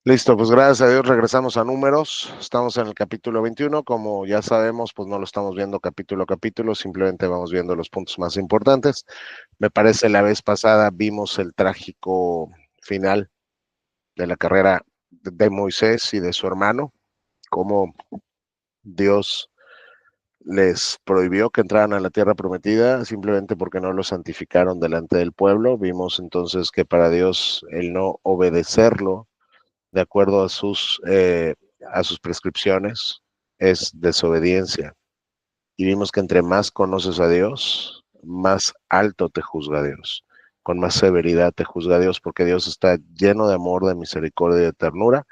Listo, pues gracias a Dios regresamos a números. Estamos en el capítulo 21. Como ya sabemos, pues no lo estamos viendo capítulo a capítulo, simplemente vamos viendo los puntos más importantes. Me parece la vez pasada vimos el trágico final de la carrera de Moisés y de su hermano, cómo Dios les prohibió que entraran a la tierra prometida simplemente porque no lo santificaron delante del pueblo. Vimos entonces que para Dios el no obedecerlo de acuerdo a sus prescripciones es desobediencia. Y vimos que entre más conoces a Dios, más alto te juzga Dios, con más severidad te juzga Dios, porque Dios está lleno de amor, de misericordia y de ternura,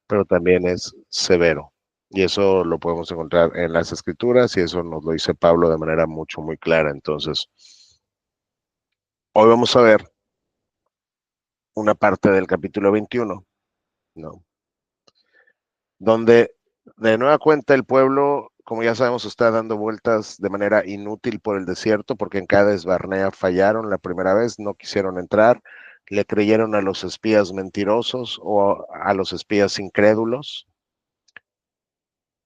pero también es severo. Y eso lo podemos encontrar en las Escrituras y eso nos lo dice Pablo de manera muy clara. Entonces, hoy vamos a ver una parte del capítulo 21, ¿no? Donde de nueva cuenta el pueblo, como ya sabemos, está dando vueltas de manera inútil por el desierto, porque en Cades Barnea fallaron la primera vez, no quisieron entrar, le creyeron a los espías mentirosos o a los espías incrédulos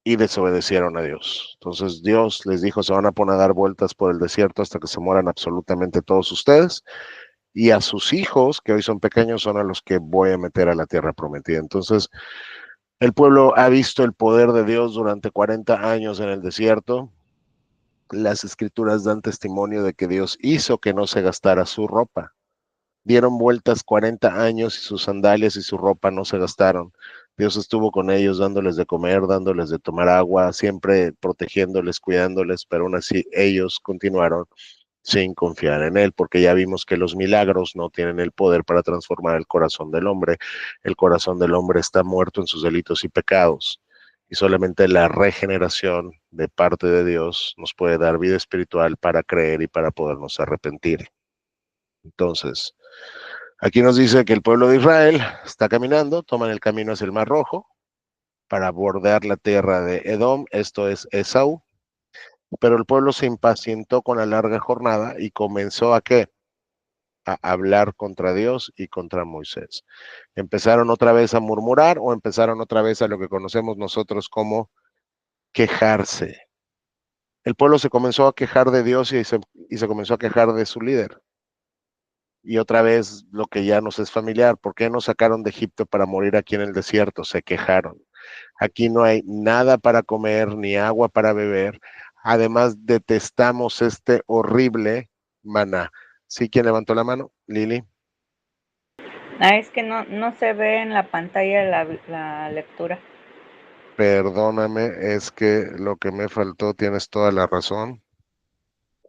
y desobedecieron a Dios. Entonces Dios les dijo, se van a poner a dar vueltas por el desierto hasta que se mueran absolutamente todos ustedes, y a sus hijos, que hoy son pequeños, son a los que voy a meter a la tierra prometida. Entonces, el pueblo ha visto el poder de Dios durante 40 años en el desierto. Las escrituras dan testimonio de que Dios hizo que no se gastara su ropa. Dieron vueltas 40 años y sus sandalias y su ropa no se gastaron. Dios estuvo con ellos dándoles de comer, dándoles de tomar agua, siempre protegiéndoles, cuidándoles, pero aún así ellos continuaron sin confiar en Él, porque ya vimos que los milagros no tienen el poder para transformar el corazón del hombre. El corazón del hombre está muerto en sus delitos y pecados, y solamente la regeneración de parte de Dios nos puede dar vida espiritual para creer y para podernos arrepentir. Entonces, aquí nos dice que el pueblo de Israel está caminando, toman el camino hacia el Mar Rojo para bordear la tierra de Edom, esto es Esaú, pero el pueblo se impacientó con la larga jornada y comenzó a ¿qué? A hablar contra Dios y contra Moisés. Empezaron otra vez a murmurar o empezaron otra vez a lo que conocemos nosotros como quejarse. El pueblo se comenzó a quejar de Dios y se comenzó a quejar de su líder. Y otra vez lo que ya nos es familiar, ¿por qué nos sacaron de Egipto para morir aquí en el desierto? Se quejaron. Aquí no hay nada para comer ni agua para beber. Además, detestamos este horrible maná. ¿Sí? ¿Quién levantó la mano? Lili. Es que no se ve en la pantalla la lectura. Perdóname, es que lo que me faltó, tienes toda la razón,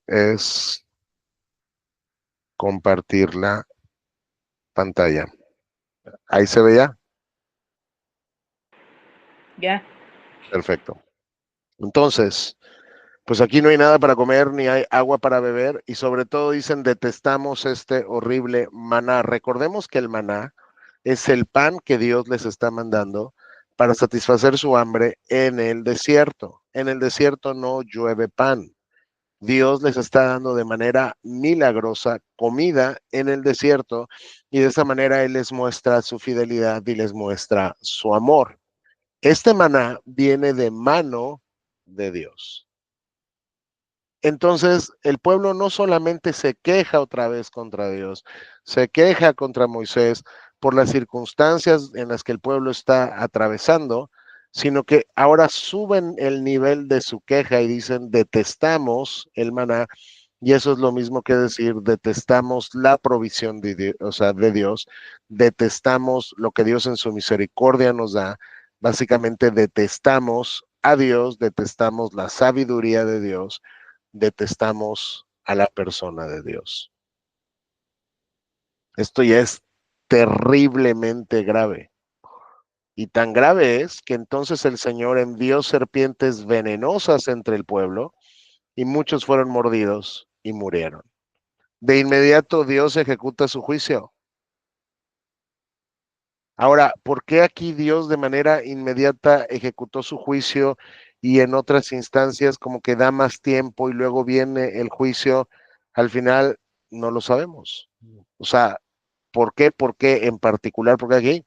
es compartir la pantalla. Ahí se veía. Ya. Perfecto. Entonces, pues aquí no hay nada para comer ni hay agua para beber y sobre todo dicen detestamos este horrible maná. Recordemos que el maná es el pan que Dios les está mandando para satisfacer su hambre en el desierto. En el desierto no llueve pan. Dios les está dando de manera milagrosa comida en el desierto y de esa manera Él les muestra su fidelidad y les muestra su amor. Este maná viene de mano de Dios. Entonces, el pueblo no solamente se queja otra vez contra Dios, se queja contra Moisés por las circunstancias en las que el pueblo está atravesando, sino que ahora suben el nivel de su queja y dicen, detestamos el maná, y eso es lo mismo que decir, detestamos la provisión de Dios, o sea, de Dios, detestamos lo que Dios en su misericordia nos da, básicamente detestamos a Dios, detestamos la sabiduría de Dios, detestamos a la persona de Dios. Esto ya es terriblemente grave. Y tan grave es que entonces el Señor envió serpientes venenosas entre el pueblo y muchos fueron mordidos y murieron. De inmediato Dios ejecuta su juicio. Ahora, ¿por qué aquí Dios de manera inmediata ejecutó su juicio y en otras instancias como que da más tiempo y luego viene el juicio? Al final no lo sabemos. O sea, ¿por qué? ¿Por qué en particular? Porque aquí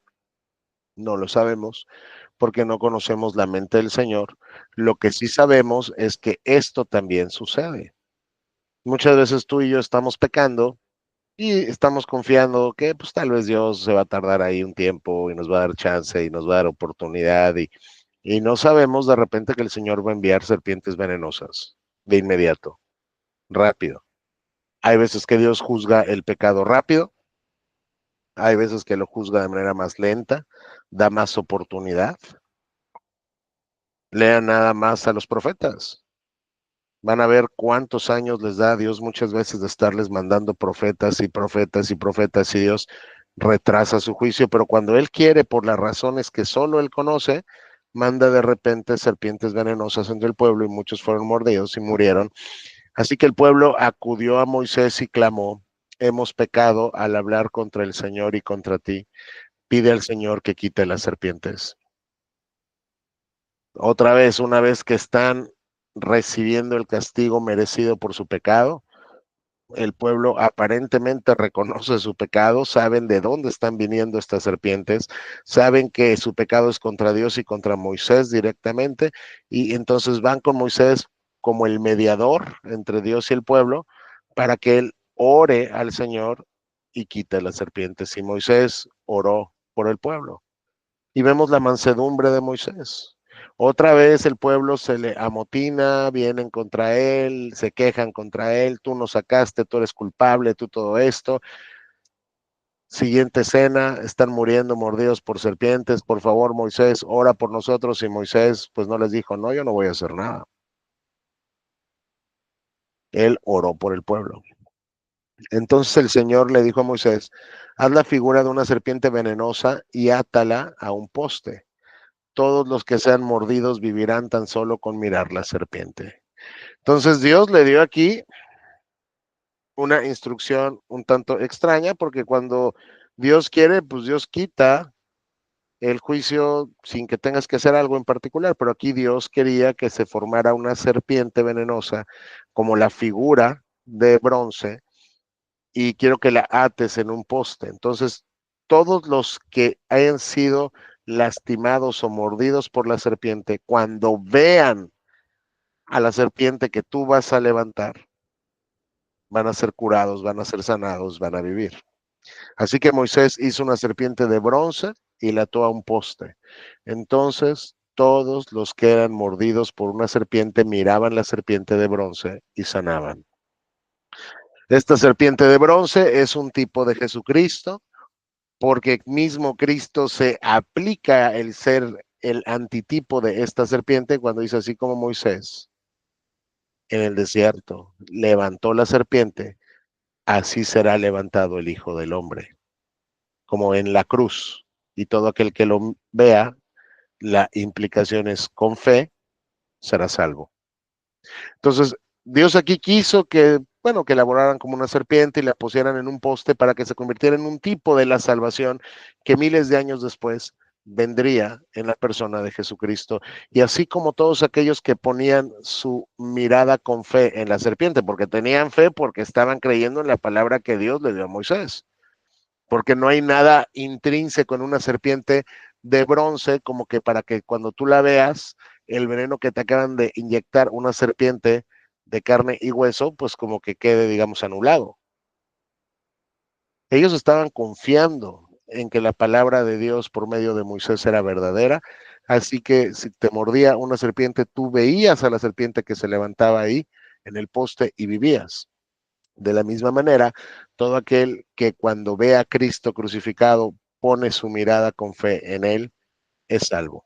No lo sabemos porque no conocemos la mente del Señor. Lo que sí sabemos es que esto también sucede. Muchas veces tú y yo estamos pecando y estamos confiando que pues tal vez Dios se va a tardar ahí un tiempo y nos va a dar chance y nos va a dar oportunidad y no sabemos de repente que el Señor va a enviar serpientes venenosas de inmediato, rápido. Hay veces que Dios juzga el pecado rápido, hay veces que lo juzga de manera más lenta, da más oportunidad. Lean nada más a los profetas. Van a ver cuántos años les da a Dios muchas veces de estarles mandando profetas y profetas y profetas y Dios retrasa su juicio, pero cuando Él quiere, por las razones que solo Él conoce, manda de repente serpientes venenosas entre el pueblo y muchos fueron mordidos y murieron. Así que el pueblo acudió a Moisés y clamó, hemos pecado al hablar contra el Señor y contra ti. Pide al Señor que quite las serpientes. Otra vez, una vez que están recibiendo el castigo merecido por su pecado, el pueblo aparentemente reconoce su pecado, saben de dónde están viniendo estas serpientes, saben que su pecado es contra Dios y contra Moisés directamente, y entonces van con Moisés como el mediador entre Dios y el pueblo para que él ore al Señor y quite las serpientes. Y Moisés oró por el pueblo y vemos la mansedumbre de Moisés. Otra vez el pueblo se le amotina, vienen contra él, se quejan contra él, tú nos sacaste, tú eres culpable, tú todo esto. Siguiente escena, están muriendo mordidos por serpientes, por favor Moisés, ora por nosotros y Moisés pues no les dijo, no, yo no voy a hacer nada. Él oró por el pueblo. Entonces el Señor le dijo a Moisés, haz la figura de una serpiente venenosa y átala a un poste. Todos los que sean mordidos vivirán tan solo con mirar la serpiente. Entonces Dios le dio aquí una instrucción un tanto extraña, porque cuando Dios quiere, pues Dios quita el juicio sin que tengas que hacer algo en particular, pero aquí Dios quería que se formara una serpiente venenosa como la figura de bronce y quiero que la ates en un poste. Entonces, todos los que hayan sido lastimados o mordidos por la serpiente, cuando vean a la serpiente que tú vas a levantar, van a ser curados, van a ser sanados, van a vivir. Así que Moisés hizo una serpiente de bronce y la ató a un poste. Entonces, todos los que eran mordidos por una serpiente miraban la serpiente de bronce y sanaban. Esta serpiente de bronce es un tipo de Jesucristo, porque mismo Cristo se aplica el ser el antitipo de esta serpiente cuando dice así como Moisés en el desierto levantó la serpiente, así será levantado el Hijo del Hombre, como en la cruz. Y todo aquel que lo vea, la implicación es con fe, será salvo. Entonces, Dios aquí quiso que, bueno, que elaboraran como una serpiente y la pusieran en un poste para que se convirtiera en un tipo de la salvación que miles de años después vendría en la persona de Jesucristo. Y así como todos aquellos que ponían su mirada con fe en la serpiente, porque tenían fe, porque estaban creyendo en la palabra que Dios le dio a Moisés, porque no hay nada intrínseco en una serpiente de bronce como que para que cuando tú la veas, el veneno que te acaban de inyectar una serpiente de carne y hueso, pues como que quede, digamos, anulado. Ellos estaban confiando en que la palabra de Dios por medio de Moisés era verdadera, así que si te mordía una serpiente, tú veías a la serpiente que se levantaba ahí en el poste y vivías. De la misma manera, todo aquel que cuando ve a Cristo crucificado pone su mirada con fe en Él, es salvo.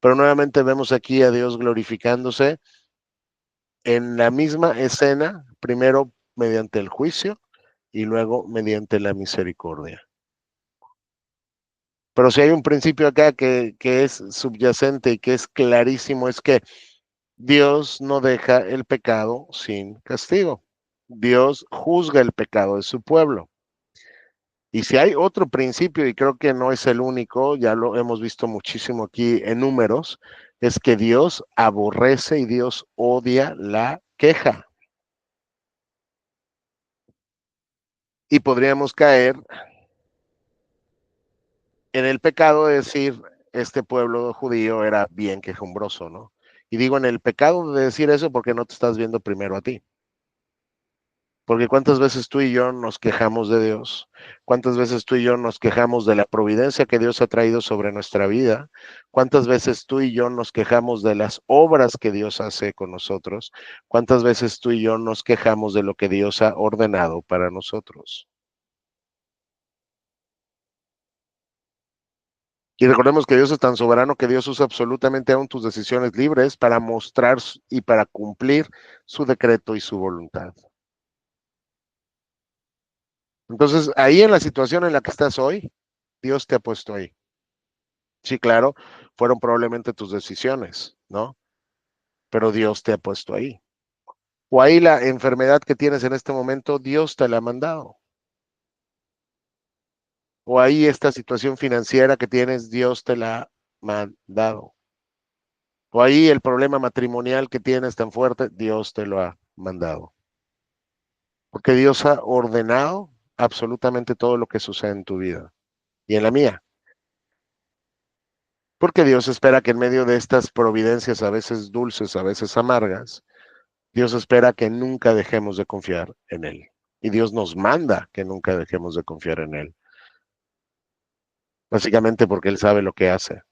Pero nuevamente vemos aquí a Dios glorificándose en la misma escena, primero mediante el juicio y luego mediante la misericordia. Pero si hay un principio acá que es subyacente y que es clarísimo, es que Dios no deja el pecado sin castigo. Dios juzga el pecado de su pueblo. Y si hay otro principio, y creo que no es el único, ya lo hemos visto muchísimo aquí en números, es que Dios aborrece y Dios odia la queja. Y podríamos caer en el pecado de decir, este pueblo judío era bien quejumbroso, ¿no? Y digo en el pecado de decir eso porque no te estás viendo primero a ti. Porque cuántas veces tú y yo nos quejamos de Dios, cuántas veces tú y yo nos quejamos de la providencia que Dios ha traído sobre nuestra vida, cuántas veces tú y yo nos quejamos de las obras que Dios hace con nosotros, cuántas veces tú y yo nos quejamos de lo que Dios ha ordenado para nosotros. Y recordemos que Dios es tan soberano que Dios usa absolutamente aún tus decisiones libres para mostrar y para cumplir su decreto y su voluntad. Entonces, ahí en la situación en la que estás hoy, Dios te ha puesto ahí. Sí, claro, fueron probablemente tus decisiones, ¿no? Pero Dios te ha puesto ahí. O ahí la enfermedad que tienes en este momento, Dios te la ha mandado. O ahí esta situación financiera que tienes, Dios te la ha mandado. O ahí el problema matrimonial que tienes tan fuerte, Dios te lo ha mandado. Porque Dios ha ordenado absolutamente todo lo que sucede en tu vida y en la mía. Porque Dios espera que en medio de estas providencias, a veces dulces, a veces amargas, Dios espera que nunca dejemos de confiar en Él. Y Dios nos manda que nunca dejemos de confiar en Él. Básicamente porque Él sabe lo que hace.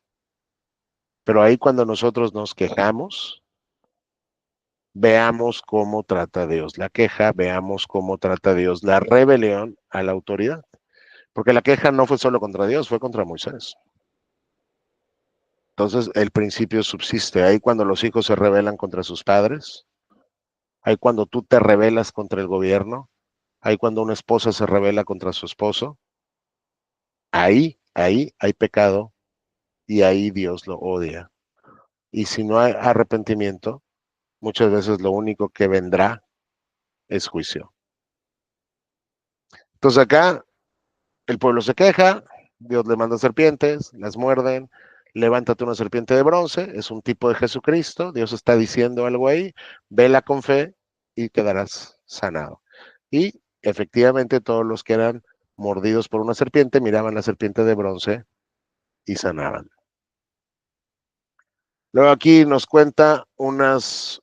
Pero ahí cuando nosotros nos quejamos, veamos cómo trata Dios la queja, veamos cómo trata Dios la rebelión a la autoridad. Porque la queja no fue solo contra Dios, fue contra Moisés. Entonces el principio subsiste. Ahí cuando los hijos se rebelan contra sus padres, ahí cuando tú te rebelas contra el gobierno, ahí cuando una esposa se rebela contra su esposo, ahí hay pecado y ahí Dios lo odia. Y si no hay arrepentimiento, muchas veces lo único que vendrá es juicio. Entonces acá el pueblo se queja, Dios le manda serpientes, las muerden, levántate una serpiente de bronce, es un tipo de Jesucristo, Dios está diciendo algo ahí, vela con fe y quedarás sanado. Y efectivamente todos los que eran mordidos por una serpiente miraban la serpiente de bronce y sanaban. Luego aquí nos cuenta unas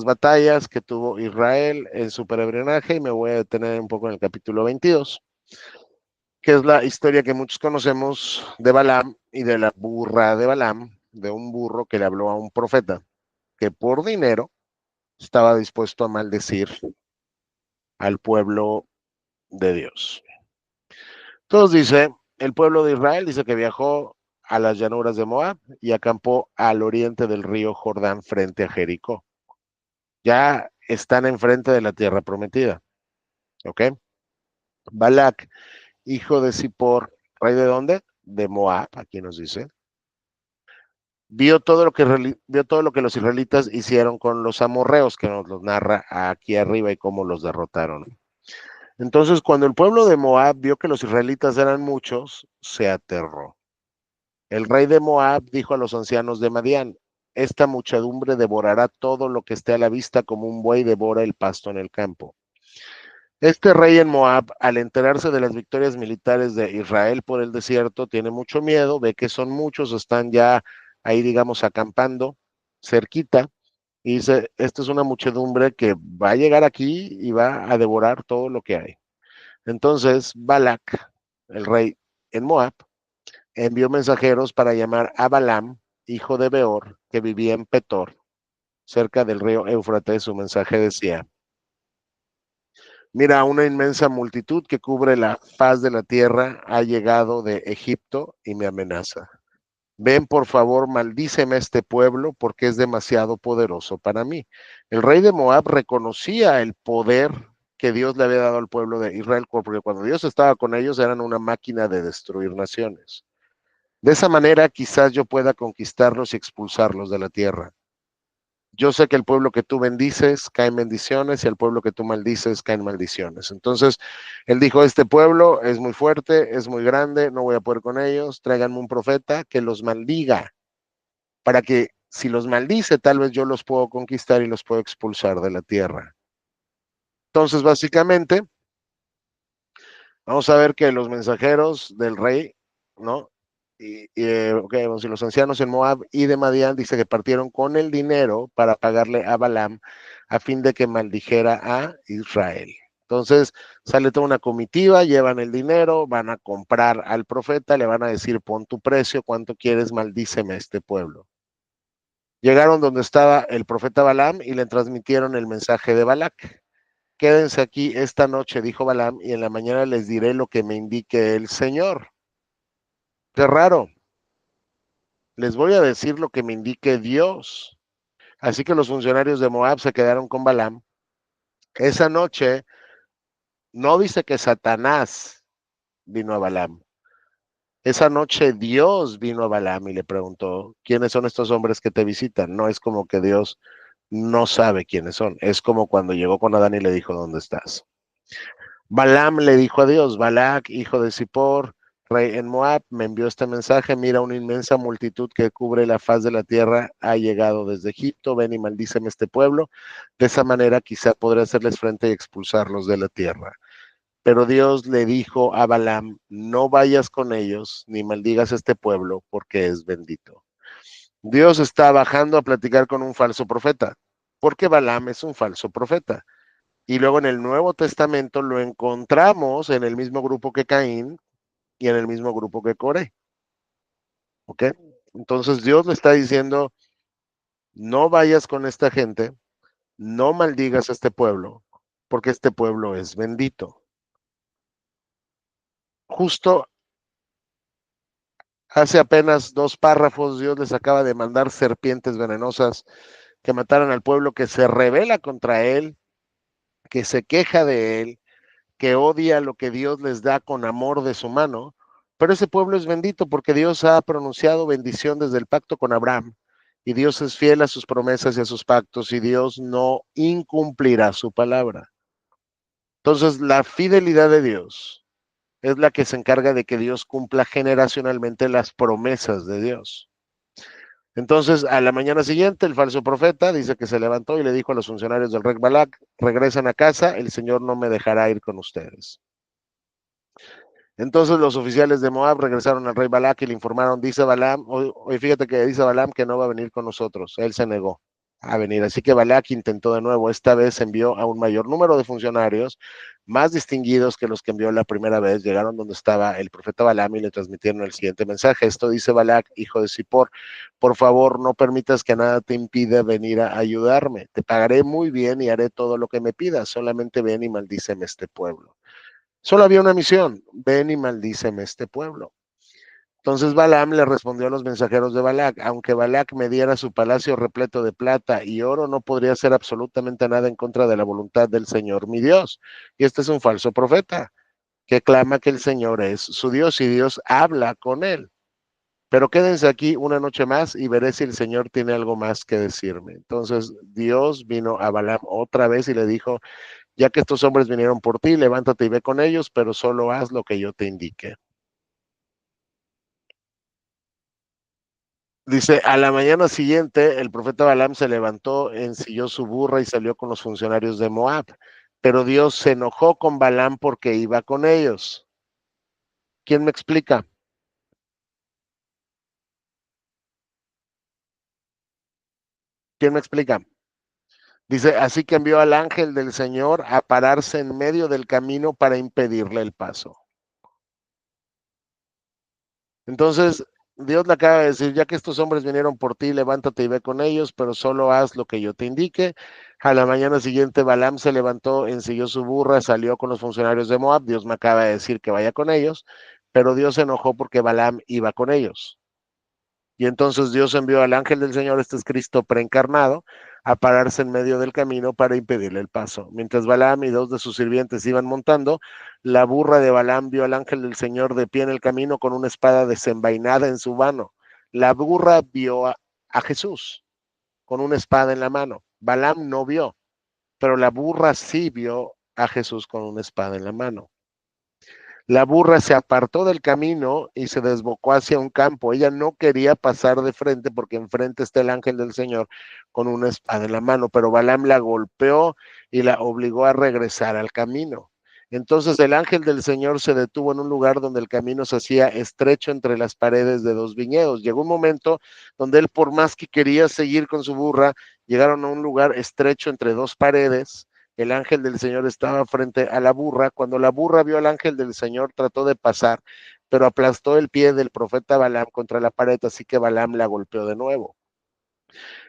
batallas que tuvo Israel en su peregrinaje y me voy a detener un poco en el capítulo 22, que es la historia que muchos conocemos de Balaam y de la burra de Balaam, de un burro que le habló a un profeta, que por dinero estaba dispuesto a maldecir al pueblo de Dios. Entonces dice, el pueblo de Israel dice que viajó a las llanuras de Moab y acampó al oriente del río Jordán frente a Jericó. Ya están enfrente de la tierra prometida, ¿ok? Balac, hijo de Zippor, ¿rey de dónde? De Moab, aquí nos dice. Vio todo lo que los israelitas hicieron con los amorreos, que nos los narra aquí arriba y cómo los derrotaron. Entonces, cuando el pueblo de Moab vio que los israelitas eran muchos, se aterró. El rey de Moab dijo a los ancianos de Madián, esta muchedumbre devorará todo lo que esté a la vista como un buey devora el pasto en el campo. Este rey en Moab, al enterarse de las victorias militares de Israel por el desierto, tiene mucho miedo, ve que son muchos, están ya ahí, digamos, acampando cerquita, y dice, esta es una muchedumbre que va a llegar aquí y va a devorar todo lo que hay. Entonces, Balac, el rey en Moab, envió mensajeros para llamar a Balaam, hijo de Beor, que vivía en Petor, cerca del río Éufrates. Su mensaje decía, mira, una inmensa multitud que cubre la faz de la tierra ha llegado de Egipto y me amenaza. Ven, por favor, maldíceme a este pueblo porque es demasiado poderoso para mí. El rey de Moab reconocía el poder que Dios le había dado al pueblo de Israel, porque cuando Dios estaba con ellos eran una máquina de destruir naciones. De esa manera quizás yo pueda conquistarlos y expulsarlos de la tierra. Yo sé que el pueblo que tú bendices caen bendiciones y el pueblo que tú maldices caen maldiciones. Entonces, él dijo, este pueblo es muy fuerte, es muy grande, no voy a poder con ellos, tráiganme un profeta que los maldiga, para que si los maldice, tal vez yo los puedo conquistar y los puedo expulsar de la tierra. Entonces, básicamente, vamos a ver que los mensajeros del rey, ¿no? bueno, si los ancianos en Moab y de Madián, dice que partieron con el dinero para pagarle a Balaam a fin de que maldijera a Israel. Entonces sale toda una comitiva, llevan el dinero, van a comprar al profeta, le van a decir, pon tu precio, cuánto quieres, maldíceme a este pueblo. Llegaron donde estaba el profeta Balaam y le transmitieron el mensaje de Balac. Quédense aquí esta noche, dijo Balaam, y en la mañana les diré lo que me indique el Señor. Qué raro. Les voy a decir lo que me indique Dios. Así que los funcionarios de Moab se quedaron con Balaam. Esa noche no dice que Satanás vino a Balaam. Esa noche Dios vino a Balaam y le preguntó, ¿quiénes son estos hombres que te visitan? No es como que Dios no sabe quiénes son. Es como cuando llegó con Adán y le dijo, ¿dónde estás? Balaam le dijo a Dios, Balac, hijo de Zippor, rey en Moab, me envió este mensaje, mira, una inmensa multitud que cubre la faz de la tierra ha llegado desde Egipto, ven y maldíceme este pueblo, de esa manera quizá podré hacerles frente y expulsarlos de la tierra. Pero Dios le dijo a Balaam, no vayas con ellos, ni maldigas este pueblo, porque es bendito. Dios está bajando a platicar con un falso profeta, porque Balaam es un falso profeta. Y luego en el Nuevo Testamento lo encontramos en el mismo grupo que Caín y en el mismo grupo que Coré. ¿Ok? Entonces Dios le está diciendo, no vayas con esta gente, no maldigas a este pueblo, porque este pueblo es bendito. Justo hace apenas 2 párrafos Dios les acaba de mandar serpientes venenosas que mataran al pueblo que se rebela contra él, que se queja de él, que odia lo que Dios les da con amor de su mano, pero ese pueblo es bendito porque Dios ha pronunciado bendición desde el pacto con Abraham y Dios es fiel a sus promesas y a sus pactos y Dios no incumplirá su palabra. Entonces, la fidelidad de Dios es la que se encarga de que Dios cumpla generacionalmente las promesas de Dios. Entonces, a la mañana siguiente, el falso profeta dice que se levantó y le dijo a los funcionarios del rey Balac, regresen a casa, el Señor no me dejará ir con ustedes. Entonces los oficiales de Moab regresaron al rey Balac y le informaron, dice Balaam, hoy fíjate que dice Balaam que no va a venir con nosotros, él se negó a venir, así que Balac intentó de nuevo, esta vez envió a un mayor número de funcionarios, más distinguidos que los que envió la primera vez, llegaron donde estaba el profeta Balaam y le transmitieron el siguiente mensaje, esto dice Balac, hijo de Zippor, por favor no permitas que nada te impida venir a ayudarme, te pagaré muy bien y haré todo lo que me pidas, solamente ven y maldíceme este pueblo. Solo había una misión, ven y maldíceme este pueblo. Entonces Balaam le respondió a los mensajeros de Balac, aunque Balac me diera su palacio repleto de plata y oro, no podría hacer absolutamente nada en contra de la voluntad del Señor mi Dios. Y este es un falso profeta que clama que el Señor es su Dios y Dios habla con él. Pero quédense aquí una noche más y veré si el Señor tiene algo más que decirme. Entonces Dios vino a Balaam otra vez y le dijo, ya que estos hombres vinieron por ti, levántate y ve con ellos, pero solo haz lo que yo te indique. Dice, a la mañana siguiente, el profeta Balaam se levantó, ensilló su burra y salió con los funcionarios de Moab. Pero Dios se enojó con Balaam porque iba con ellos. ¿Quién me explica? ¿Quién me explica? Dice, así que envió al ángel del Señor a pararse en medio del camino para impedirle el paso. Entonces, Dios le acaba de decir, ya que estos hombres vinieron por ti, levántate y ve con ellos, pero solo haz lo que yo te indique. A la mañana siguiente, Balaam se levantó, ensilló su burra, salió con los funcionarios de Moab. Dios me acaba de decir que vaya con ellos, pero Dios se enojó porque Balaam iba con ellos. Y entonces Dios envió al ángel del Señor, este es Cristo preencarnado, a pararse en medio del camino para impedirle el paso. Mientras Balaam y 2 de sus sirvientes iban montando, la burra de Balaam vio al ángel del Señor de pie en el camino con una espada desenvainada en su mano. La burra vio a Jesús con una espada en la mano. Balaam no vio, pero la burra sí vio a Jesús con una espada en la mano. La burra se apartó del camino y se desbocó hacia un campo. Ella no quería pasar de frente porque enfrente está el ángel del Señor con una espada en la mano, pero Balaam la golpeó y la obligó a regresar al camino. Entonces el ángel del Señor se detuvo en un lugar donde el camino se hacía estrecho entre las paredes de dos viñedos. Llegó un momento donde él, por más que quería seguir con su burra, llegaron a un lugar estrecho entre dos paredes. El ángel del Señor estaba frente a la burra. Cuando la burra vio al ángel del Señor, trató de pasar, pero aplastó el pie del profeta Balaam contra la pared, así que Balaam la golpeó de nuevo.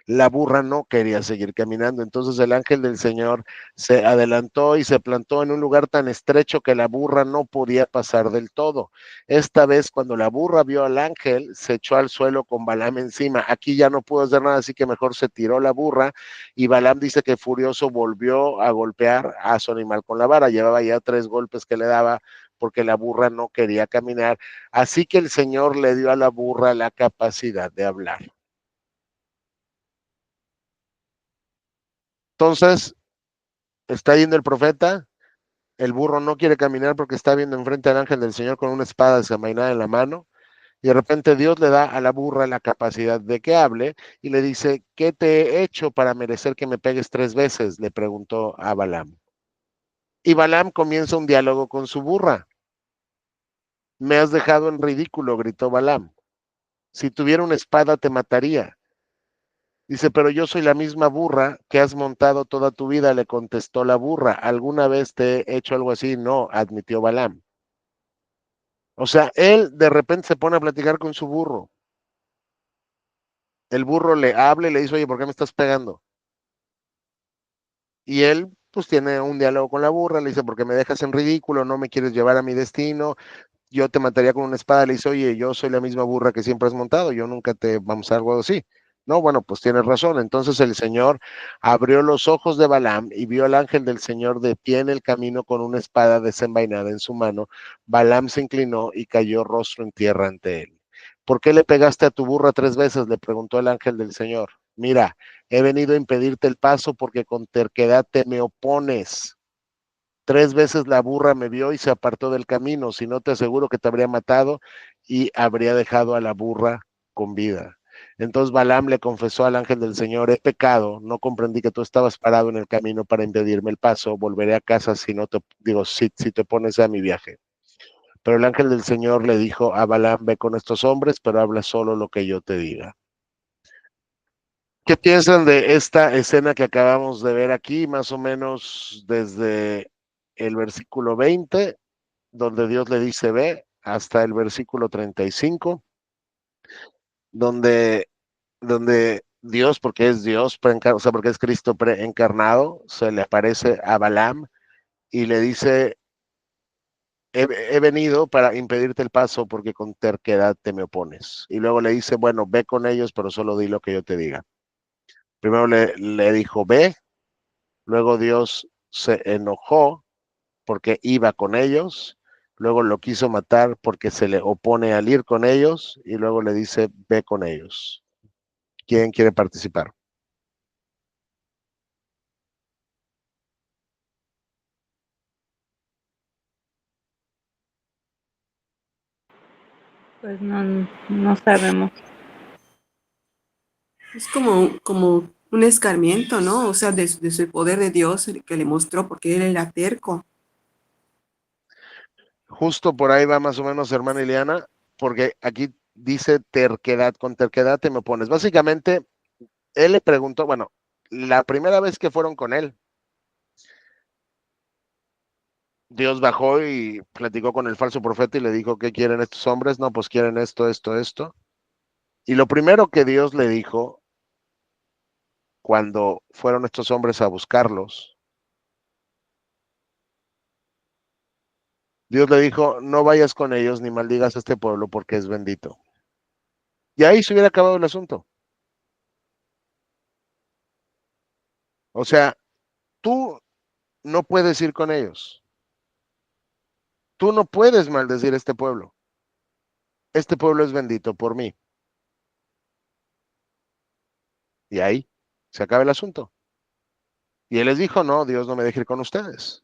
La burra no quería seguir caminando. Entonces el ángel del Señor se adelantó y se plantó en un lugar tan estrecho que la burra no podía pasar del todo. Esta vez, cuando la burra vio al ángel, se echó al suelo con Balaam encima. Aquí ya no pudo hacer nada, así que mejor se tiró la burra y Balaam dice que furioso volvió a golpear a su animal con la vara. Llevaba ya 3 golpes que le daba porque la burra no quería caminar. Así que el Señor le dio a la burra la capacidad de hablar. Entonces, está yendo el profeta, el burro no quiere caminar porque está viendo enfrente al ángel del Señor con una espada desenvainada en la mano, y de repente Dios le da a la burra la capacidad de que hable y le dice, ¿qué te he hecho para merecer que me pegues 3 veces? Le preguntó a Balaam. Y Balaam comienza un diálogo con su burra. Me has dejado en ridículo, gritó Balaam. Si tuviera una espada te mataría. Dice, pero yo soy la misma burra que has montado toda tu vida, le contestó la burra. ¿Alguna vez te he hecho algo así? No, admitió Balaam. O sea, él de repente se pone a platicar con su burro. El burro le habla y le dice, oye, ¿por qué me estás pegando? Y él, pues, tiene un diálogo con la burra, le dice, ¿por qué me dejas en ridículo? No me quieres llevar a mi destino. Yo te mataría con una espada. Le dice, oye, yo soy la misma burra que siempre has montado. Yo nunca te vamos a algo así. No, bueno, pues tienes razón. Entonces el Señor abrió los ojos de Balaam y vio al ángel del Señor de pie en el camino con una espada desenvainada en su mano. Balaam se inclinó y cayó rostro en tierra ante él. ¿Por qué le pegaste a tu burra 3 veces? Le preguntó el ángel del Señor. Mira, he venido a impedirte el paso porque con terquedad te me opones. 3 veces la burra me vio y se apartó del camino, si no te aseguro que te habría matado y habría dejado a la burra con vida. Entonces Balaam le confesó al ángel del Señor, he pecado, no comprendí que tú estabas parado en el camino para impedirme el paso, volveré a casa si no te, digo, si te pones a mi viaje. Pero el ángel del Señor le dijo a Balaam, ve con estos hombres, pero habla solo lo que yo te diga. ¿Qué piensan de esta escena que acabamos de ver aquí, más o menos desde el versículo 20, donde Dios le dice ve, hasta el versículo 35, donde, donde Dios, porque es Dios, o sea, porque es Cristo preencarnado, se le aparece a Balaam y le dice, he venido para impedirte el paso porque con terquedad te me opones. Y luego le dice, bueno, ve con ellos, pero solo di lo que yo te diga. Primero le dijo, ve, luego Dios se enojó porque iba con ellos, luego lo quiso matar porque se le opone al ir con ellos y luego le dice, ve con ellos. ¿Quién quiere participar? Pues no, no sabemos. Es como un escarmiento, ¿no? O sea, de su poder de Dios que le mostró, porque él era terco. Justo por ahí va más o menos, hermana Ileana, porque aquí dice terquedad, con terquedad te me opones. Básicamente, él le preguntó, bueno, la primera vez que fueron con él, Dios bajó y platicó con el falso profeta y le dijo, ¿qué quieren estos hombres? No, pues quieren esto, esto, esto. Y lo primero que Dios le dijo cuando fueron estos hombres a buscarlos, Dios le dijo, no vayas con ellos ni maldigas a este pueblo porque es bendito. Y ahí se hubiera acabado el asunto. O sea, tú no puedes ir con ellos. Tú no puedes maldecir a este pueblo. Este pueblo es bendito por mí. Y ahí se acaba el asunto. Y él les dijo, no, Dios no me deje ir con ustedes.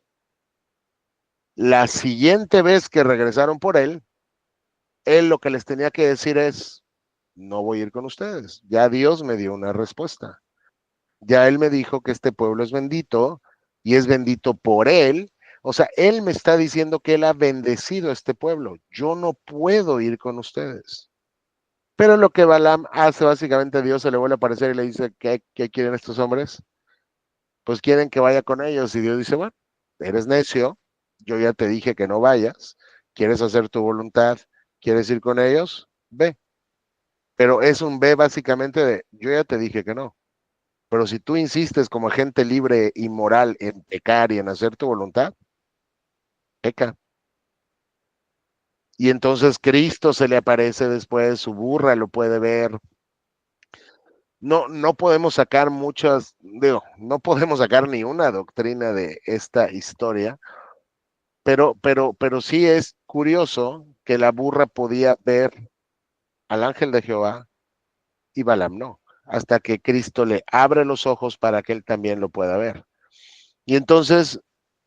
La siguiente vez que regresaron por él lo que les tenía que decir es, no voy a ir con ustedes. Ya Dios me dio una respuesta. Ya él me dijo que este pueblo es bendito y es bendito por él. O sea, él me está diciendo que él ha bendecido a este pueblo. Yo no puedo ir con ustedes. Pero lo que Balaam hace, básicamente, Dios se le vuelve a aparecer y le dice, ¿qué quieren estos hombres? Pues quieren que vaya con ellos. Y Dios dice, bueno, eres necio, yo ya te dije que no vayas, quieres hacer tu voluntad, quieres ir con ellos, ve. Pero es un ve básicamente de, yo ya te dije que no. Pero si tú insistes como agente libre y moral en pecar y en hacer tu voluntad, peca. Y entonces Cristo se le aparece después, su burra lo puede ver. No podemos sacar muchas, digo, no podemos sacar ni una doctrina de esta historia, pero sí es curioso que la burra podía ver al ángel de Jehová y Balaam no, hasta que Cristo le abre los ojos para que él también lo pueda ver. Y entonces,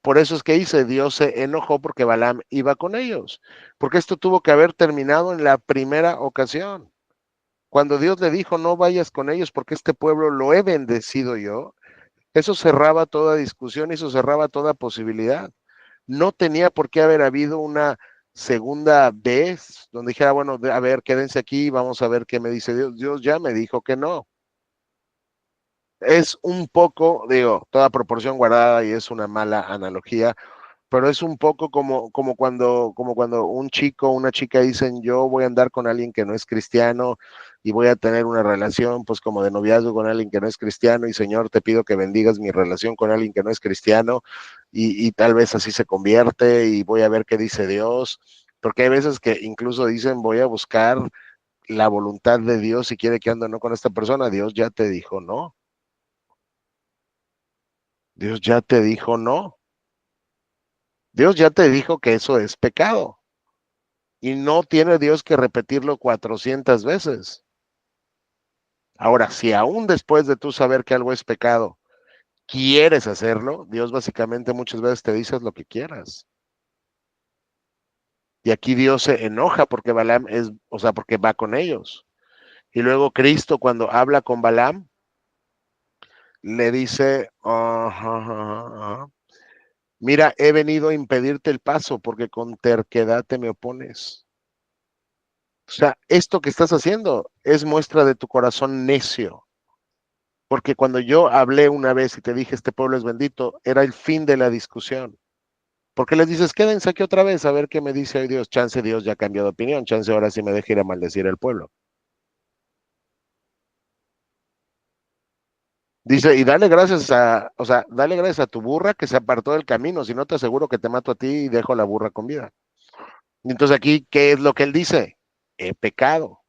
por eso es que dice, Dios se enojó porque Balaam iba con ellos, porque esto tuvo que haber terminado en la primera ocasión. Cuando Dios le dijo, no vayas con ellos porque este pueblo lo he bendecido yo, eso cerraba toda discusión, eso cerraba toda posibilidad. No tenía por qué haber habido una segunda vez donde dijera, bueno, a ver, quédense aquí, vamos a ver qué me dice Dios. Dios ya me dijo que no. Es un poco, digo, toda proporción guardada y es una mala analogía, pero es un poco como cuando un chico o una chica dicen, yo voy a andar con alguien que no es cristiano y voy a tener una relación, pues como de noviazgo con alguien que no es cristiano y Señor, te pido que bendigas mi relación con alguien que no es cristiano y tal vez así se convierte y voy a ver qué dice Dios, porque hay veces que incluso dicen, voy a buscar la voluntad de Dios si quiere que ande o no con esta persona, Dios ya te dijo no, Dios ya te dijo no, Dios ya te dijo que eso es pecado. Y no tiene Dios que repetirlo 400 veces. Ahora, si aún después de tú saber que algo es pecado, quieres hacerlo, Dios básicamente muchas veces te dice lo que quieras. Y aquí Dios se enoja porque Balaam es, o sea, porque va con ellos. Y luego Cristo cuando habla con Balaam, le dice, mira, he venido a impedirte el paso porque con terquedad te me opones. O sea, esto que estás haciendo es muestra de tu corazón necio. Porque cuando yo hablé una vez y te dije este pueblo es bendito, era el fin de la discusión. Porque les dices, quédense aquí otra vez a ver qué me dice hoy Dios. Chance Dios ya cambió de opinión, chance ahora sí me deja ir a maldecir al pueblo. Dice, y dale gracias a, o sea, dale gracias a tu burra que se apartó del camino, si no te aseguro que te mato a ti y dejo la burra con vida. Y entonces aquí, ¿qué es lo que él dice? He pecado.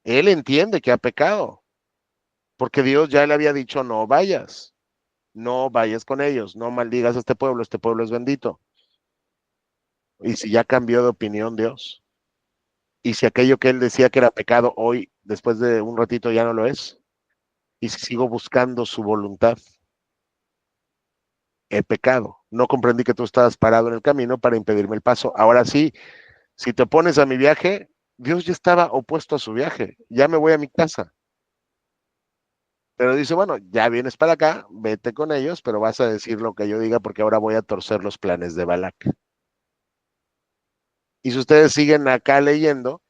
Él entiende que ha pecado, porque Dios ya le había dicho, no vayas con ellos, no maldigas a este pueblo es bendito. Y si ya cambió de opinión Dios, y si aquello que él decía que era pecado hoy, después de un ratito ya no lo es, y si sigo buscando su voluntad, he pecado. No comprendí que tú estabas parado en el camino para impedirme el paso. Ahora sí, si te opones a mi viaje, Dios ya estaba opuesto a su viaje, ya me voy a mi casa. Pero dice, bueno, ya vienes para acá, vete con ellos, pero vas a decir lo que yo diga porque ahora voy a torcer los planes de Balac. Y si ustedes siguen acá leyendo,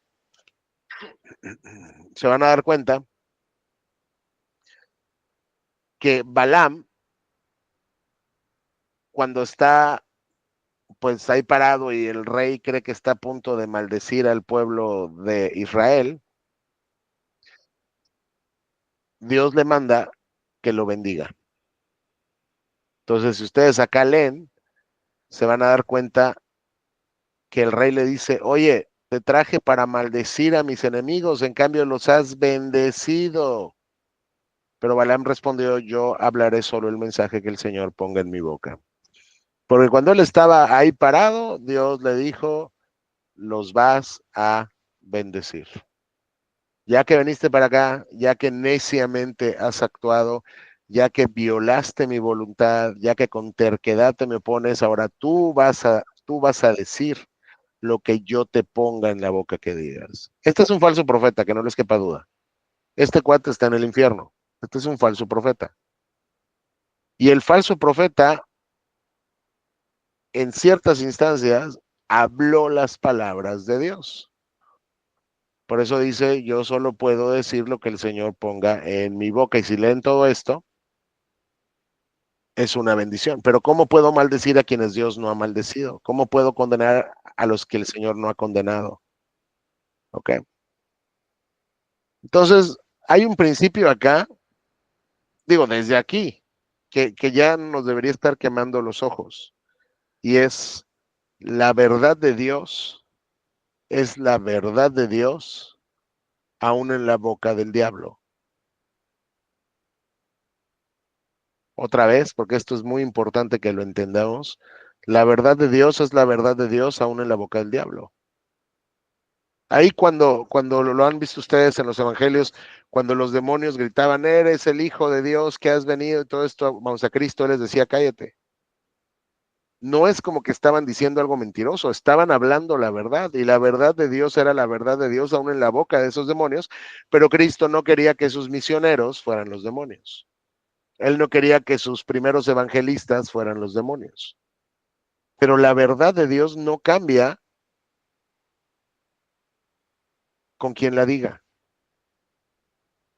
se van a dar cuenta que Balaam, cuando está pues ahí parado y el rey cree que está a punto de maldecir al pueblo de Israel, Dios le manda que lo bendiga. Entonces, si ustedes acá leen, se van a dar cuenta que el rey le dice, oye, te traje para maldecir a mis enemigos, en cambio los has bendecido. Pero Balaam respondió, yo hablaré solo el mensaje que el Señor ponga en mi boca. Porque cuando él estaba ahí parado, Dios le dijo, los vas a bendecir. Ya que viniste para acá, ya que neciamente has actuado, ya que violaste mi voluntad, ya que con terquedad te me opones, ahora tú vas a decir lo que yo te ponga en la boca que digas. Este es un falso profeta, que no les quepa duda. Este cuate está en el infierno. Este es un falso profeta. Y el falso profeta en ciertas instancias habló las palabras de Dios. Por eso dice, yo solo puedo decir lo que el Señor ponga en mi boca. Y si leen todo esto, es una bendición. Pero ¿cómo puedo maldecir a quienes Dios no ha maldecido? ¿Cómo puedo condenar a los que el Señor no ha condenado? ¿Ok? Entonces, hay un principio acá, digo, desde aquí, que ya nos debería estar quemando los ojos. Y es la verdad de Dios, es la verdad de Dios, aún en la boca del diablo. Otra vez, porque esto es muy importante que lo entendamos, la verdad de Dios es la verdad de Dios, aún en la boca del diablo. Ahí cuando lo han visto ustedes en los evangelios, cuando los demonios gritaban, eres el Hijo de Dios que has venido y todo esto, vamos a Cristo, Él les decía, cállate. No es como que estaban diciendo algo mentiroso, estaban hablando la verdad y la verdad de Dios era la verdad de Dios aún en la boca de esos demonios, pero Cristo no quería que sus misioneros fueran los demonios. Él no quería que sus primeros evangelistas fueran los demonios. Pero la verdad de Dios no cambia con quien la diga.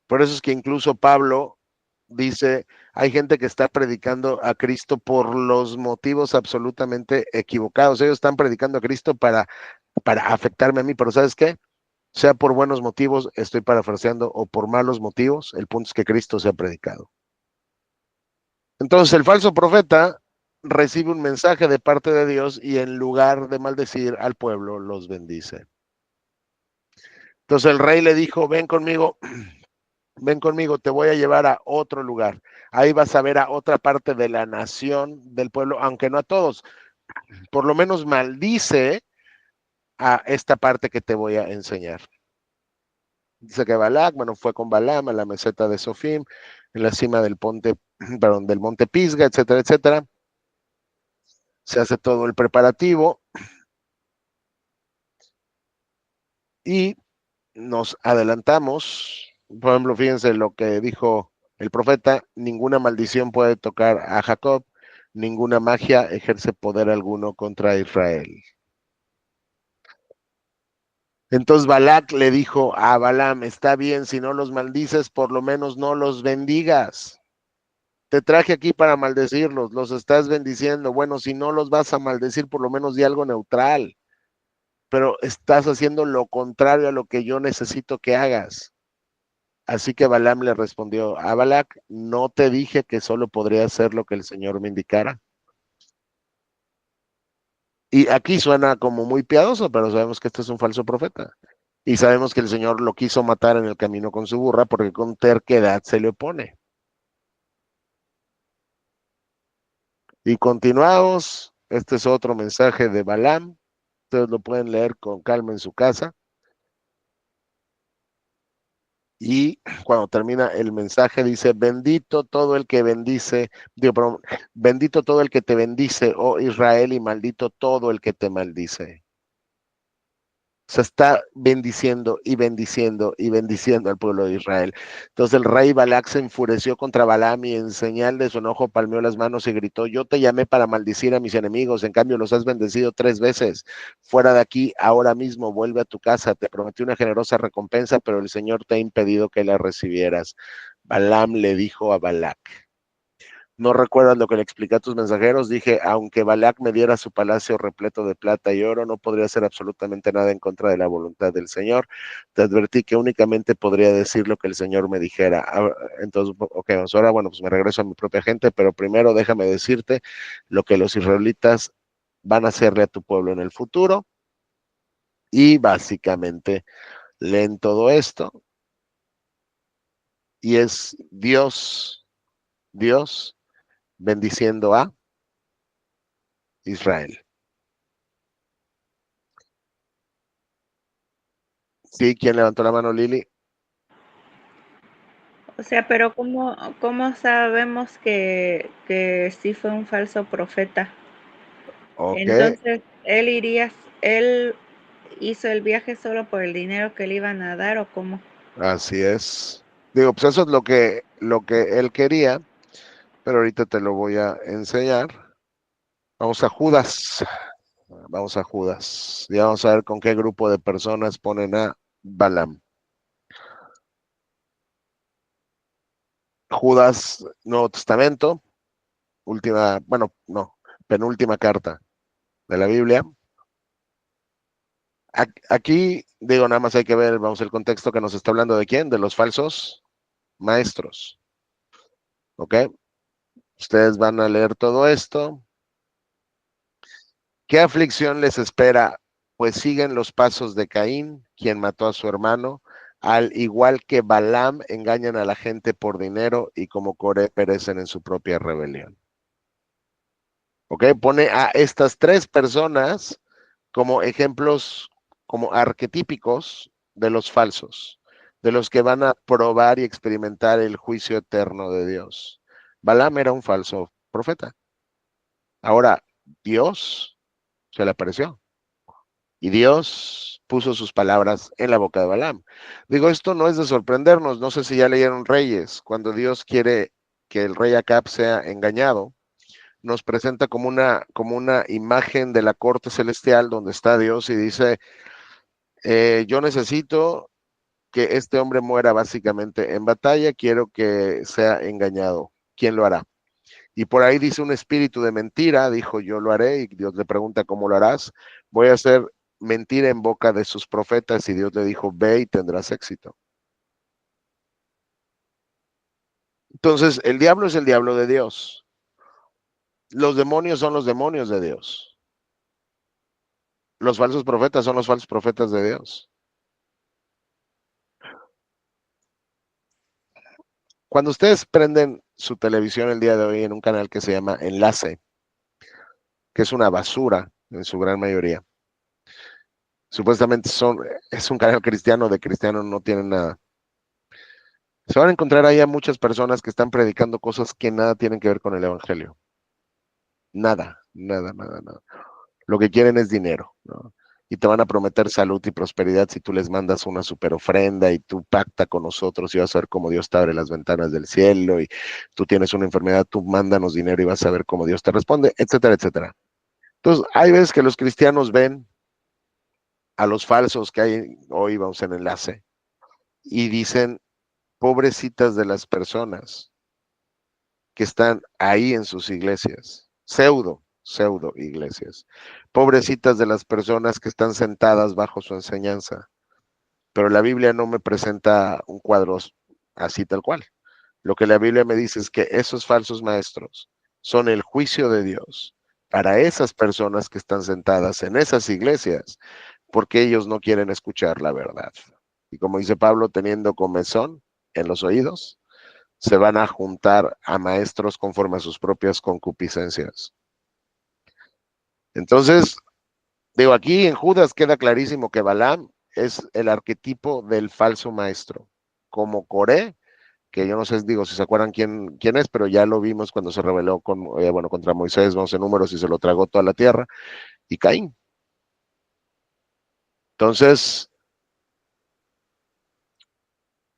Por eso es que incluso Pablo dice, hay gente que está predicando a Cristo por los motivos absolutamente equivocados. Ellos están predicando a Cristo para afectarme a mí, pero ¿sabes qué? Sea por buenos motivos, estoy parafraseando, o por malos motivos, el punto es que Cristo sea predicado. Entonces el falso profeta recibe un mensaje de parte de Dios y en lugar de maldecir al pueblo, los bendice. Entonces el rey le dijo, ven conmigo, te voy a llevar a otro lugar. Ahí vas a ver a otra parte de la nación, del pueblo, aunque no a todos. Por lo menos maldice a esta parte que te voy a enseñar. Dice que Balac, bueno, fue con Balaam a la meseta de Sofim, en la cima del ponte, perdón, del monte Pisga, etcétera, etcétera. Se hace todo el preparativo y nos adelantamos. Por ejemplo, fíjense lo que dijo el profeta, ninguna maldición puede tocar a Jacob, ninguna magia ejerce poder alguno contra Israel. Entonces Balac le dijo a Balaam, está bien, si no los maldices, por lo menos no los bendigas. Te traje aquí para maldecirlos, los estás bendiciendo. Bueno, si no los vas a maldecir, por lo menos di algo neutral, pero estás haciendo lo contrario a lo que yo necesito que hagas. Así que Balaam le respondió a Balac, no te dije que solo podría hacer lo que el Señor me indicara. Y aquí suena como muy piadoso, pero sabemos que este es un falso profeta. Y sabemos que el Señor lo quiso matar en el camino con su burra porque con terquedad se le opone. Y continuamos. Este es otro mensaje de Balaam. Ustedes lo pueden leer con calma en su casa. Y cuando termina el mensaje dice, bendito todo el que bendice, digo, perdón, bendito todo el que te bendice, oh Israel, y maldito todo el que te maldice. Se está bendiciendo y bendiciendo y bendiciendo al pueblo de Israel. Entonces el rey Balac se enfureció contra Balaam y en señal de su enojo palmeó las manos y gritó, yo te llamé para maldecir a mis enemigos, en cambio los has bendecido 3 veces. Fuera de aquí, ahora mismo, vuelve a tu casa, te prometí una generosa recompensa, pero el Señor te ha impedido que la recibieras. Balaam le dijo a Balac, ¿no recuerdas lo que le expliqué a tus mensajeros? Dije, aunque Balac me diera su palacio repleto de plata y oro, no podría hacer absolutamente nada en contra de la voluntad del Señor. Te advertí que únicamente podría decir lo que el Señor me dijera. Entonces, ok, ahora, bueno, pues me regreso a mi propia gente, pero primero déjame decirte lo que los israelitas van a hacerle a tu pueblo en el futuro. Y básicamente leen todo esto y es Dios bendiciendo a Israel. Sí, ¿quién levantó la mano, Lili? O sea, pero ¿cómo sabemos que sí fue un falso profeta? Ok, Entonces, él hizo el viaje solo por el dinero que le iban a dar o cómo. así es. Digo, pues eso es lo que él quería, pero ahorita te lo voy a enseñar. Vamos a Judas. Vamos a Judas. Y vamos a ver con qué grupo de personas ponen a Balaam. Judas, Nuevo Testamento, penúltima carta de la Biblia. Aquí, digo, nada más hay que ver, vamos, el contexto que nos está hablando de quién, de los falsos maestros. ¿Ok? Ustedes van a leer todo esto. ¿Qué aflicción les espera? Pues siguen los pasos de Caín, quien mató a su hermano, al igual que Balaam engañan a la gente por dinero y como Coré perecen en su propia rebelión. ¿Ok? Pone a estas tres personas como ejemplos, como arquetípicos de los falsos, de los que van a probar y experimentar el juicio eterno de Dios. Balaam era un falso profeta. Ahora, Dios se le apareció y Dios puso sus palabras en la boca de Balaam. Digo, esto no es de sorprendernos, no sé si ya leyeron Reyes, cuando Dios quiere que el rey Acab sea engañado, nos presenta como una imagen de la corte celestial donde está Dios y dice, yo necesito que este hombre muera básicamente en batalla, quiero que sea engañado. ¿Quién lo hará? Y por ahí dice un espíritu de mentira, dijo yo lo haré, y Dios le pregunta cómo lo harás. Voy a hacer mentira en boca de sus profetas, y Dios le dijo, ve y tendrás éxito. Entonces, el diablo es el diablo de Dios. Los demonios son los demonios de Dios. Los falsos profetas son los falsos profetas de Dios. Cuando ustedes prenden su televisión el día de hoy en un canal que se llama Enlace, que es una basura en su gran mayoría, supuestamente es un canal cristiano, de cristiano no tienen nada. Se van a encontrar ahí a muchas personas que están predicando cosas que nada tienen que ver con el evangelio. Nada, nada, nada, nada. Lo que quieren es dinero, ¿no? Y te van a prometer salud y prosperidad si tú les mandas una super ofrenda y tú pacta con nosotros y vas a ver cómo Dios te abre las ventanas del cielo y tú tienes una enfermedad, tú mándanos dinero y vas a ver cómo Dios te responde, etcétera, etcétera. Entonces, hay veces que los cristianos ven a los falsos que hay hoy, vamos en Enlace, y dicen, pobrecitas de las personas que están ahí en sus iglesias, pseudo iglesias, pobrecitas de las personas que están sentadas bajo su enseñanza, pero la Biblia no me presenta un cuadro así tal cual. Lo que la Biblia me dice es que esos falsos maestros son el juicio de Dios para esas personas que están sentadas en esas iglesias, porque ellos no quieren escuchar la verdad. Y como dice Pablo, teniendo comezón en los oídos, se van a juntar a maestros conforme a sus propias concupiscencias. Entonces, digo, aquí en Judas queda clarísimo que Balaam es el arquetipo del falso maestro, como Coré, que yo no sé, digo, si se acuerdan quién es, pero ya lo vimos cuando se rebeló contra Moisés, vamos en números, y se lo tragó toda la tierra, y Caín. Entonces,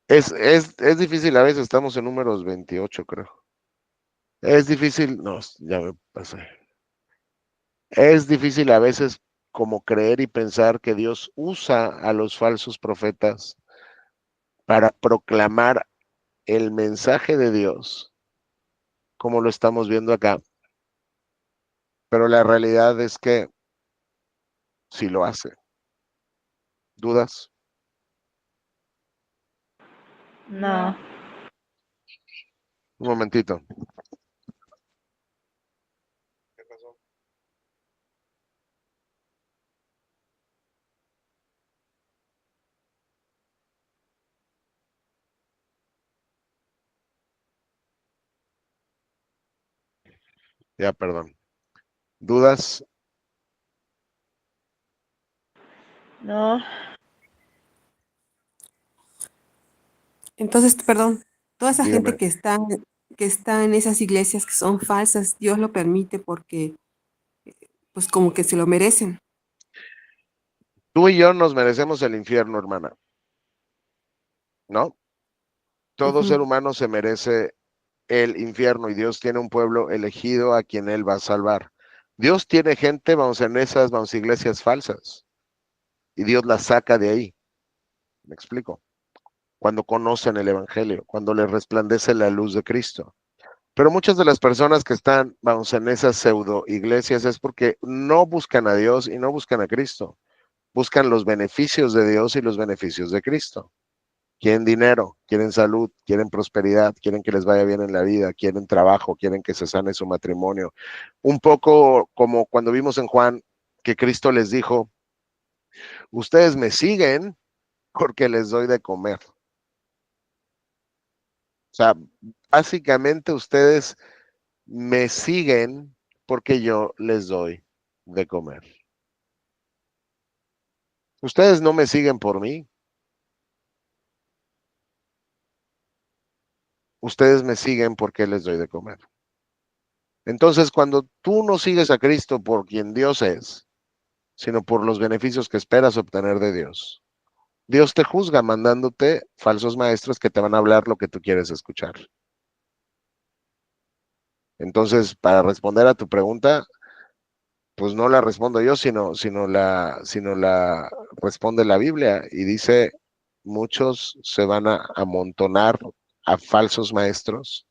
es difícil a veces, estamos en números 28, creo. Es difícil, no, ya me pasé. Es difícil a veces como creer y pensar que Dios usa a los falsos profetas para proclamar el mensaje de Dios, como lo estamos viendo acá. Pero la realidad es que sí lo hace. ¿Dudas? No. Un momentito. ¿Qué pasó? Ya, perdón. ¿Dudas? No. Entonces, perdón, toda esa gente Dígame. que está en esas iglesias que son falsas, Dios lo permite porque, pues como que se lo merecen. Tú y yo nos merecemos el infierno, hermana, ¿no? Todo ser Ujú. humano se merece el infierno y Dios tiene un pueblo elegido a quien Él va a salvar. Dios tiene gente, vamos, en esas, vamos, iglesias falsas, y Dios las saca de ahí. ¿Me explico? Cuando conocen el evangelio, cuando les resplandece la luz de Cristo. Pero muchas de las personas que están, vamos, en esas pseudo iglesias es porque no buscan a Dios y no buscan a Cristo. Buscan los beneficios de Dios y los beneficios de Cristo. Quieren dinero, quieren salud, quieren prosperidad, quieren que les vaya bien en la vida, quieren trabajo, quieren que se sane su matrimonio. Un poco como cuando vimos en Juan que Cristo les dijo, ustedes me siguen porque les doy de comer. O sea, básicamente ustedes me siguen porque yo les doy de comer. Ustedes no me siguen por mí, ustedes me siguen porque les doy de comer. Entonces, cuando tú no sigues a Cristo por quien Dios es, sino por los beneficios que esperas obtener de Dios, Dios te juzga mandándote falsos maestros que te van a hablar lo que tú quieres escuchar. Entonces, para responder a tu pregunta, pues no la respondo yo, sino la responde la Biblia y dice, muchos se van a amontonar a falsos maestros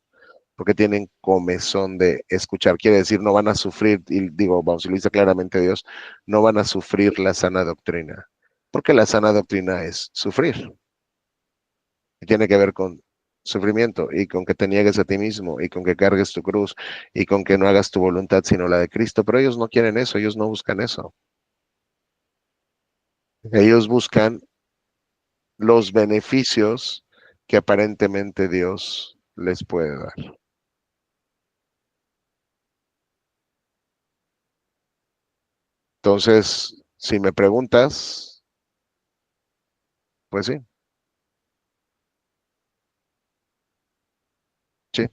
porque tienen comezón de escuchar. Quiere decir, no van a sufrir, y digo, vamos, y lo dice claramente Dios, no van a sufrir la sana doctrina, porque la sana doctrina es sufrir. Y tiene que ver con sufrimiento y con que te niegues a ti mismo y con que cargues tu cruz y con que no hagas tu voluntad sino la de Cristo, pero ellos no quieren eso, ellos no buscan eso. Ellos buscan los beneficios que aparentemente Dios les puede dar. Entonces, si me preguntas, pues sí, sí.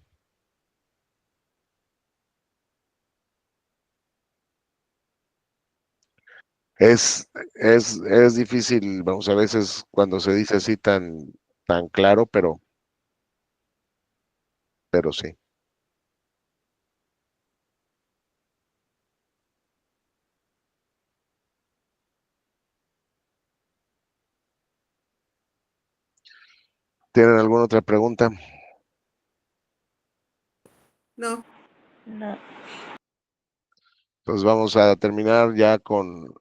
Es difícil, vamos, a veces cuando se dice así tan claro, pero sí. ¿Tienen alguna otra pregunta? No, No. Pues vamos a terminar ya con,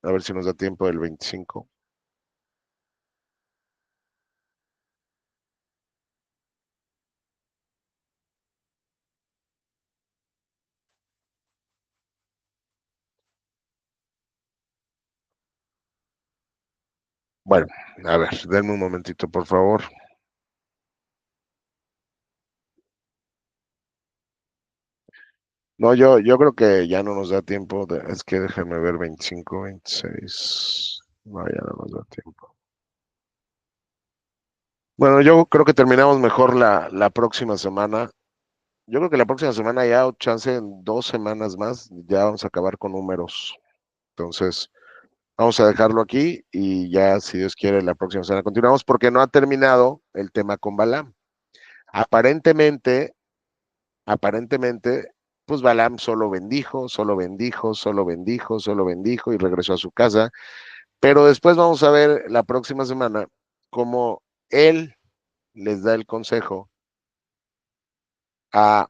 a ver si nos da tiempo el 25. Bueno, a ver, denme un momentito, por favor. No, yo creo que ya no nos da tiempo. Es que déjenme ver 25, 26. No, ya no nos da tiempo. Bueno, yo creo que terminamos mejor la próxima semana. Yo creo que la próxima semana ya, o chance en 2 semanas más, ya vamos a acabar con números. Entonces, vamos a dejarlo aquí y ya, si Dios quiere, la próxima semana continuamos porque no ha terminado el tema con Balaam. Aparentemente, aparentemente, pues Balaam solo bendijo, solo bendijo, solo bendijo, solo bendijo y regresó a su casa. Pero después vamos a ver la próxima semana cómo él les da el consejo a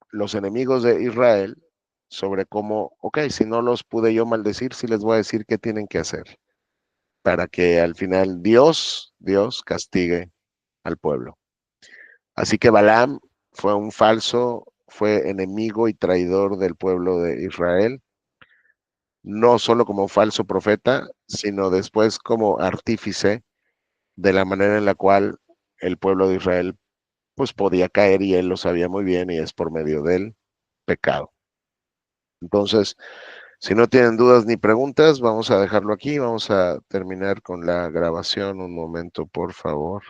los enemigos de Israel sobre cómo, ok, si no los pude yo maldecir, sí les voy a decir qué tienen que hacer para que al final Dios castigue al pueblo. Así que Balaam fue un falso, fue enemigo y traidor del pueblo de Israel, no solo como falso profeta, sino después como artífice de la manera en la cual el pueblo de Israel pues podía caer y él lo sabía muy bien y es por medio del pecado. Entonces, si no tienen dudas ni preguntas, vamos a dejarlo aquí, vamos a terminar con la grabación un momento, por favor.